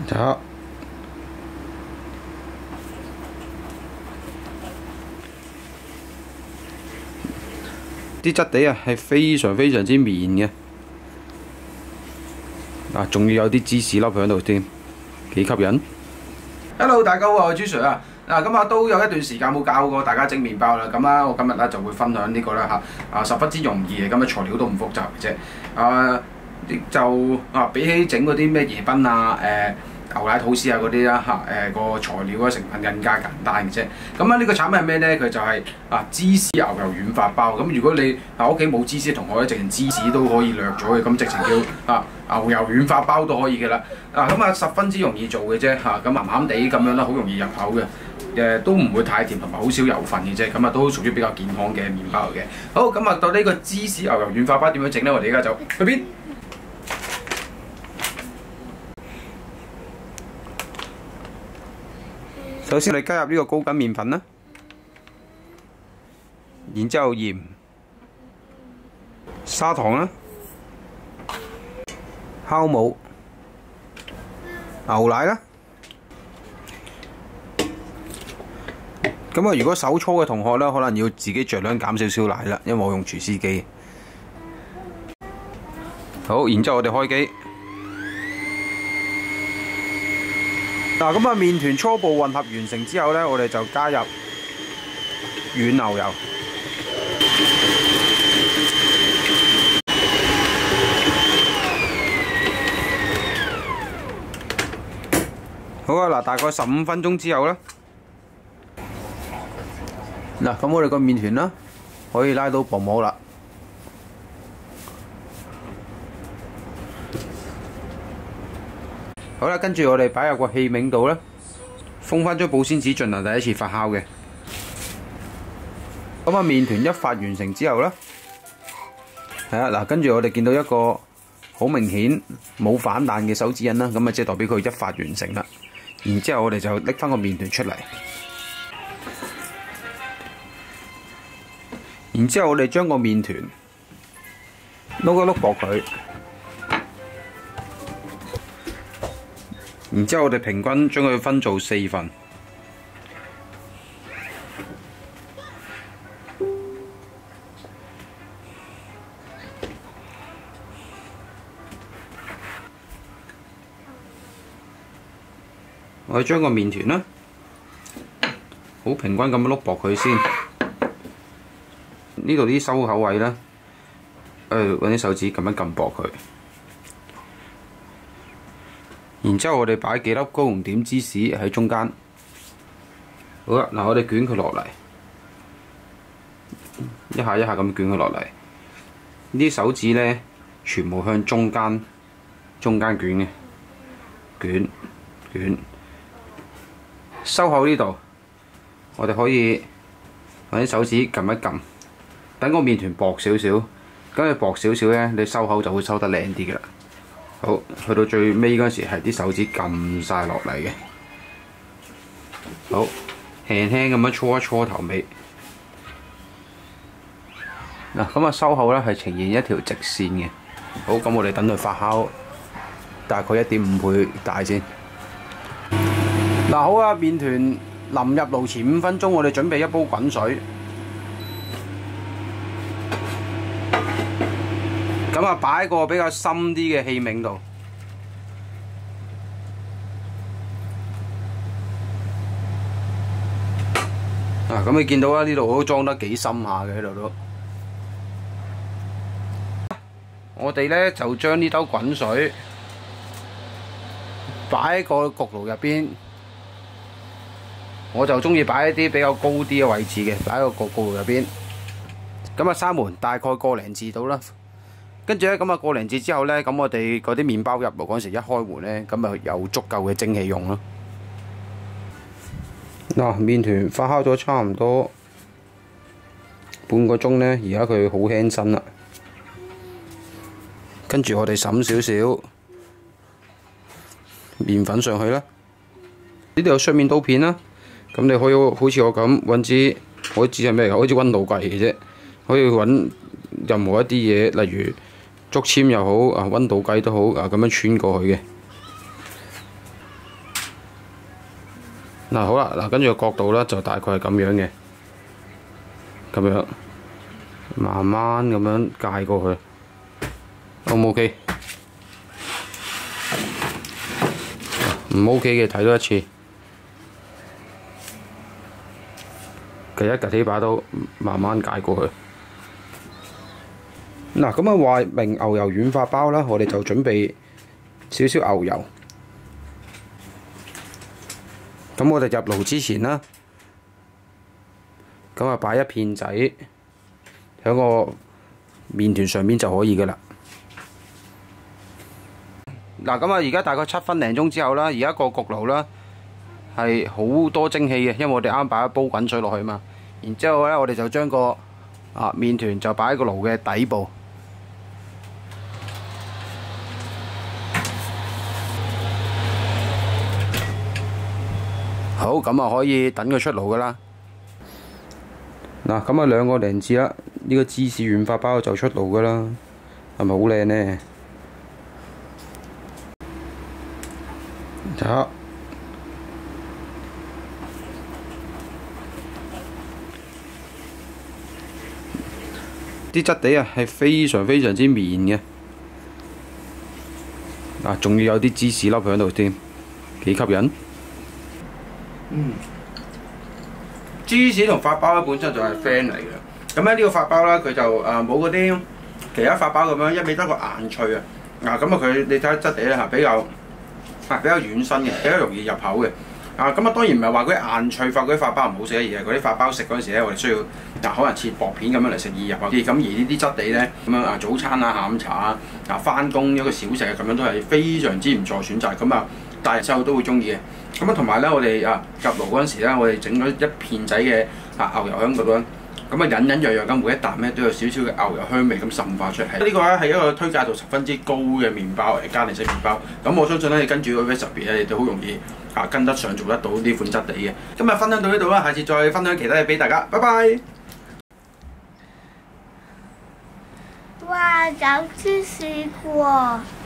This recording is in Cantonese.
睇下啲質地啊，係非常之綿嘅。嗱，仲要有啲芝士粒喺度添，幾吸引。Hello， 大家好，我係朱 Sir 啊。嗱，咁啊都有一段時間冇教過大家整麵包啦。咁啊，我今日咧就會分享呢個啦嚇，十分之容易嘅，咁嘅材料都唔複雜嘅啫。比起整嗰啲咩椰賓啊、牛奶吐司啊嗰啲啦嚇，個材料嘅成分更加簡單嘅啫。咁啊呢個產品係咩咧？佢就係芝士牛油軟發包。咁如果你屋企冇芝士同學咧，直情芝士都可以略咗嘅，咁直情叫牛油軟發包都可以嘅啦。十分之容易做嘅啫嚇，咁鹹鹹地咁樣啦，好容易入口嘅。都唔會太甜同埋好少油份嘅啫，咁都屬於比較健康嘅麵包嚟嘅。好，咁到呢個芝士牛油軟發包點樣整咧？我哋而家就去邊？首先，我哋加入呢個高筋麵粉啦，然之後鹽、砂糖啦、酵母、牛奶啦。咁如果手搓嘅同學咧，可能要自己酌量減少少奶啦，因為我用廚師機。好，然之後我哋開機。咁麵團初步混合完成之後咧，我哋就加入軟牛油。好啊，大概15分鐘之後咧。咁我哋個麵團啦，可以拉到薄膜啦。好啦，跟住我哋擺入個器皿度啦，封翻張保鮮紙進行第一次發酵嘅。麵團一發完成之後啦，跟住我哋見到一個好明顯冇反彈嘅手指印啦，咁即係代表佢一發完成啦。然之後我哋就拎翻個麵團出嚟。然之後我哋將個麵團碌一碌薄佢，然之後我哋平均將佢分做4份。我哋將個麵團啦，好平均咁碌薄佢先。呢度啲收口位咧，揾啲手指撳一撳薄佢，然之後我哋擺幾粒高濃點芝士喺中間。好啦，我哋捲佢落嚟，一下一下咁捲佢落嚟。呢啲手指咧，全部向中間捲嘅，捲。收口呢度，我哋可以揾啲手指撳一撳。等個麵團薄少少，咁你薄少少咧，你收口就會收得靚啲嘅啦。好，去到最尾嗰陣時係啲手指撳晒落嚟嘅。好，輕輕咁樣搓一搓頭尾。收口咧係呈現一條直線嘅。好，咁我哋等佢發酵大概1.5倍大先。好啊，麵團臨入爐前5分鐘，我哋準備一煲滾水。擺喺個比較深啲嘅器皿度。咁你見到啦，呢度都裝得幾深下嘅喺度都。我哋咧就將呢兜滾水擺喺個焗爐入邊。我就中意擺一啲比較高啲嘅位置嘅，擺喺個焗爐入邊。閂門大概個零字到啦。跟住咧，個零字之後咧，我哋嗰啲麵包入爐嗰陣時一開門咧，有足夠嘅蒸汽用咯。麵團發酵咗差唔多半個鐘咧，而家佢好輕身啦。跟住我哋揼少少麵粉上去啦。呢度有雙面刀片啦，咁你可以好似我咁揾支，我支係咩？好似溫度計嘅啫，可以揾任何一啲嘢，例如竹籤又好，溫度計都好，咁樣穿過去嘅。嗱好啦，嗱跟住個角度咧就大概係咁樣嘅，咁樣慢慢咁樣界過去，O 唔 OK？唔 OK 嘅睇多一次，趌一趌起把刀，慢慢界過去。嗱咁啊，話明牛油軟發包啦，我哋就準備少少牛油。咁我哋入爐之前啦，咁啊擺一片仔喺個麵團上面就可以噶啦。嗱咁啊，而家大概7分零鐘之後啦，而家個焗爐啦係好多蒸汽嘅，因為我哋啱擺一煲滾水落去嘛。然之後咧，我哋就將個麵團就擺喺個爐嘅底部。好，咁啊可以等佢出爐噶啦。嗱，咁啊2個零字啦，呢個芝士軟發包就出爐噶啦，係咪好靚呢？睇下啲質地啊，係非常非常之綿嘅。仲要有啲芝士粒喺度添，幾吸引。芝士同發包咧本身就係 friend 嚟嘅，咁咧呢個發包咧佢就冇嗰啲其他發包咁樣一味得個硬脆啊，咁啊佢你睇下質地咧比較軟身嘅，比較容易入口嘅。咁啊當然唔係話嗰啲硬脆發嗰啲發包唔好食，而係嗰啲發包食嗰陣時咧，我哋需要可能切薄片咁樣嚟食易入口啲。咁而呢啲質地咧咁樣早餐下午茶返工一個小食咁樣都係非常之唔錯選擇。咁大人細路都會中意嘅。咁同埋咧，我哋入爐嗰陣時咧，我哋整咗一片仔嘅牛油喺嗰度啦。咁隱隱約約咁每一啖咧都有少少嘅牛油香味咁滲化出嚟。呢個咧係一個推介度十分之高嘅麵包嚟，加利式麵包。咁我相信咧，你跟住個 recipe 咧，你都好容易跟得上，做得到呢款質地嘅。今日分享到呢度啦，下次再分享其他嘢俾大家。拜拜。哇！有芝士喎〜